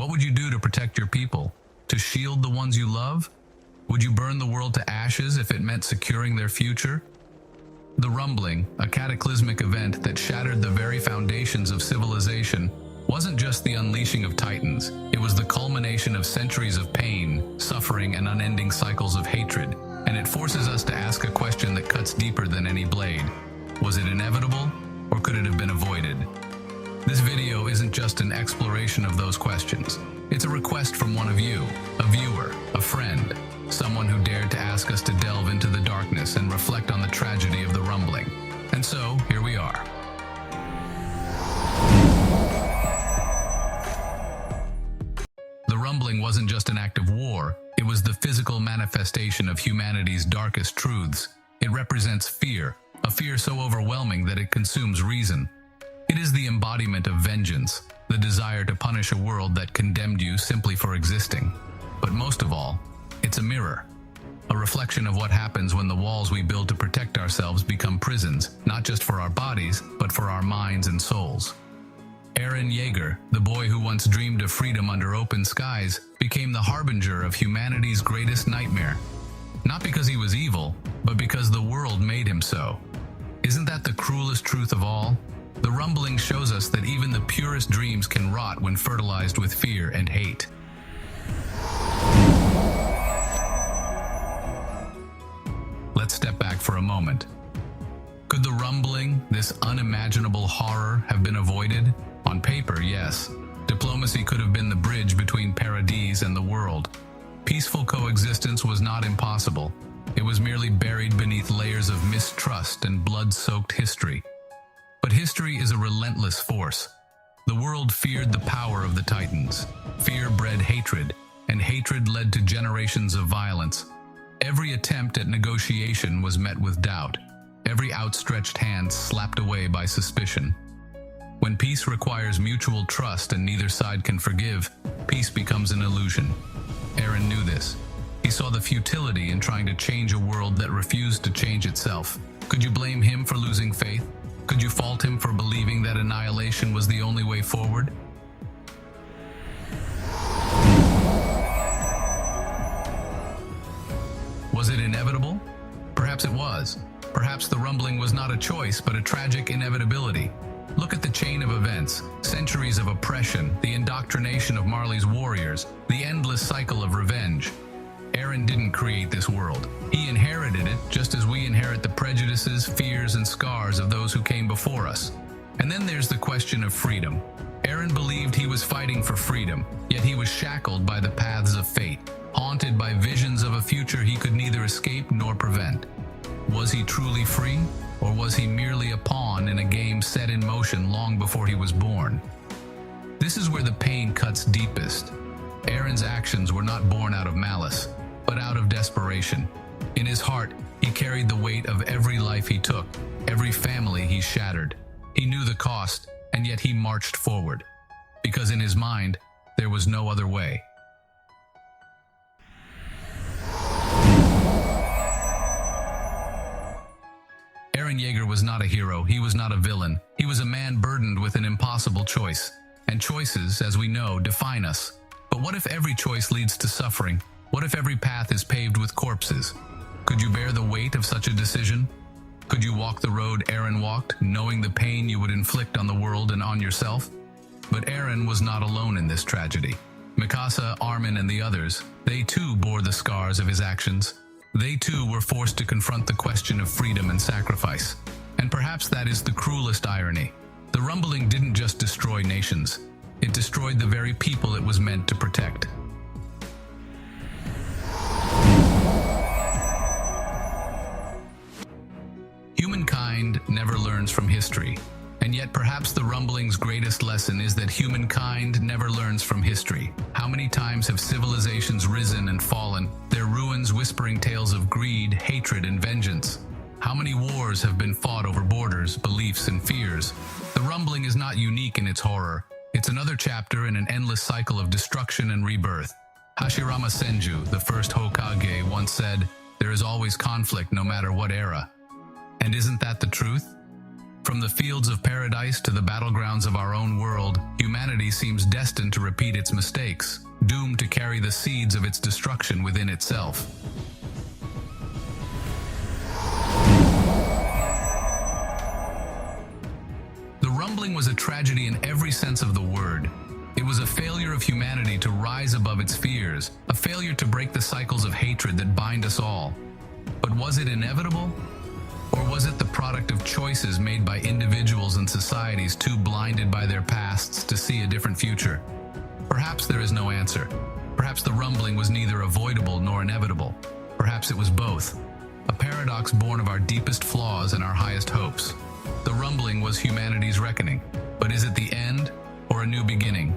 What would you do to protect your people? To shield the ones you love? Would you burn the world to ashes if it meant securing their future? The rumbling, a cataclysmic event that shattered the very foundations of civilization, wasn't just the unleashing of titans. It was the culmination of centuries of pain, suffering, and unending cycles of hatred. And it forces us to ask a question that cuts deeper than any blade. Was it inevitable, or could it have been avoided? This video isn't just an exploration of those questions. It's a request from one of you, a viewer, a friend, someone who dared to ask us to delve into the darkness and reflect on the tragedy of the rumbling. And so, here we are. The rumbling wasn't just an act of war, it was the physical manifestation of humanity's darkest truths. It represents fear, a fear so overwhelming that it consumes reason. It is the embodiment of vengeance, the desire to punish a world that condemned you simply for existing. But most of all, it's a mirror, a reflection of what happens when the walls we build to protect ourselves become prisons, not just for our bodies, but for our minds and souls. Eren Yeager, the boy who once dreamed of freedom under open skies, became the harbinger of humanity's greatest nightmare. Not because he was evil, but because the world made him so. Isn't that the cruelest truth of all? The rumbling shows us that even the purest dreams can rot when fertilized with fear and hate. Let's step back for a moment. Could the rumbling, this unimaginable horror, have been avoided? On paper, yes. Diplomacy could have been the bridge between Paradis and the world. Peaceful coexistence was not impossible. It was merely buried beneath layers of mistrust and blood-soaked history. But history is a relentless force. The world feared the power of the Titans. Fear bred hatred, and hatred led to generations of violence. Every attempt at negotiation was met with doubt. Every outstretched hand slapped away by suspicion. When peace requires mutual trust and neither side can forgive, peace becomes an illusion. Eren knew this. He saw the futility in trying to change a world that refused to change itself. Could you blame him for losing faith? Could you fault him for believing that annihilation was the only way forward? Was it inevitable? Perhaps it was. Perhaps the rumbling was not a choice, but a tragic inevitability. Look at the chain of events, centuries of oppression, the indoctrination of Marley's warriors, the endless cycle of revenge. Eren didn't create this world. He inherited it, just as we inherit the prejudices, fears, and scars of those who came before us. And then there's the question of freedom. Eren believed he was fighting for freedom, yet he was shackled by the paths of fate, haunted by visions of a future he could neither escape nor prevent. Was he truly free, or was he merely a pawn in a game set in motion long before he was born? This is where the pain cuts deepest. Eren's actions were not born out of malice, but out of desperation. In his heart, he carried the weight of every life he took, every family he shattered. He knew the cost, and yet he marched forward, because in his mind, there was no other way. Eren Yeager was not a hero, he was not a villain. He was a man burdened with an impossible choice. And choices, as we know, define us. But what if every choice leads to suffering? What if every path is paved with corpses? Could you bear the weight of such a decision? Could you walk the road Eren walked, knowing the pain you would inflict on the world and on yourself? But Eren was not alone in this tragedy. Mikasa, Armin, and the others, they too bore the scars of his actions. They too were forced to confront the question of freedom and sacrifice. And perhaps that is the cruelest irony. The rumbling didn't just destroy nations. It destroyed the very people it was meant to protect. Humankind never learns from history. And yet perhaps the rumbling's greatest lesson is that humankind never learns from history. How many times have civilizations risen and fallen, their ruins whispering tales of greed, hatred, and vengeance? How many wars have been fought over borders, beliefs, and fears? The rumbling is not unique in its horror. It's another chapter in an endless cycle of destruction and rebirth. Hashirama Senju, the first Hokage, once said, "There is always conflict no matter what era." And isn't that the truth? From the fields of paradise to the battlegrounds of our own world, humanity seems destined to repeat its mistakes, doomed to carry the seeds of its destruction within itself. The rumbling was a tragedy in every sense of the word. It was a failure of humanity to rise above its fears, a failure to break the cycles of hatred that bind us all. But was it inevitable? Or was it the product of choices made by individuals and societies too blinded by their pasts to see a different future? Perhaps there is no answer. Perhaps the rumbling was neither avoidable nor inevitable. Perhaps it was both. A paradox born of our deepest flaws and our highest hopes. The rumbling was humanity's reckoning. But is it the end or a new beginning?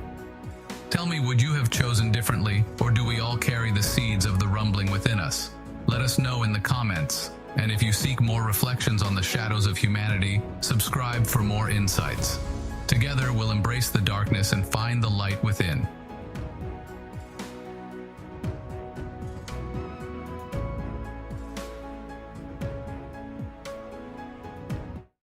Tell me, would you have chosen differently, or do we all carry the seeds of the rumbling within us? Let us know in the comments. And if you seek more reflections on the shadows of humanity, subscribe for more insights. Together, we'll embrace the darkness and find the light within.